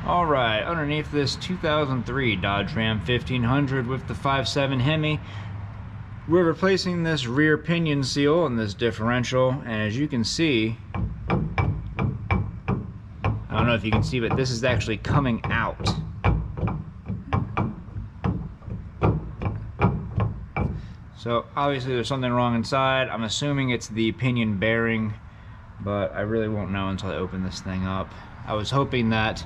Alright, underneath this 2003 Dodge Ram 1500 with the 5.7 Hemi, we're replacing this rear pinion seal in this differential, and as you can see, I don't know if you can see, but this is actually coming out. So obviously there's something wrong inside. I'm assuming it's the pinion bearing, but I really won't know until I open this thing up. I was hoping that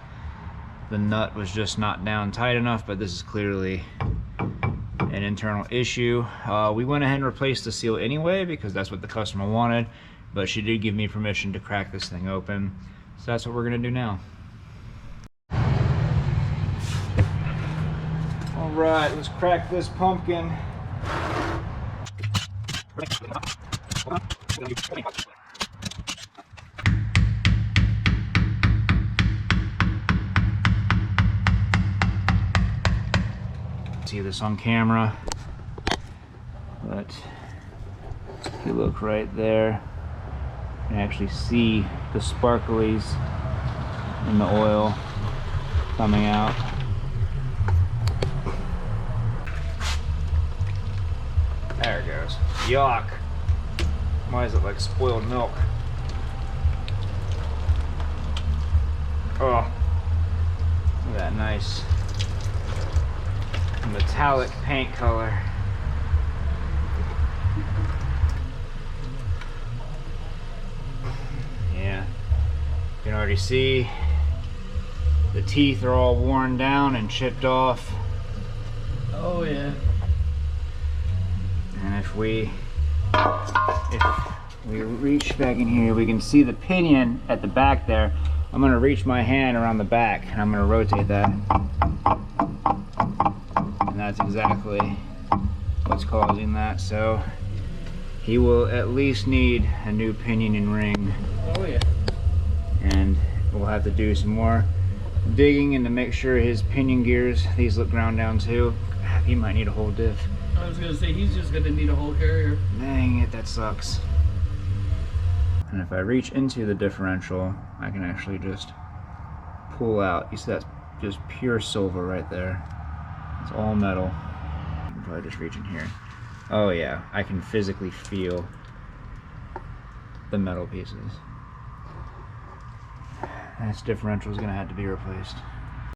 the nut was just not down tight enough, but this is clearly an internal issue. We went ahead and replaced the seal anyway because that's what the customer wanted, but she did give me permission to crack this thing open. So that's what we're gonna do now. All right, let's crack this pumpkin. See this on camera, but if you look right there, you can actually see the sparklies in the oil coming out. There it goes. Yuck. Why is it like spoiled milk? Oh, look at that nice metallic paint color. Yeah, you can already see the teeth are all worn down and chipped off. Oh yeah. And if we reach back in here, we can see the pinion at the back there. I'm gonna reach my hand around the back and I'm gonna rotate that. And that's exactly what's causing that. So he will at least need a new pinion and ring. Oh yeah. And we'll have to do some more digging and to make sure his pinion gears, these look ground down too. He might need a whole diff. I was gonna say he's just gonna need a whole carrier. Dang it, that sucks. And if I reach into the differential, I can actually just pull out. You see that's just pure silver right there. It's all metal. I can probably just reach in here. Oh yeah, I can physically feel the metal pieces. This differential is gonna have to be replaced.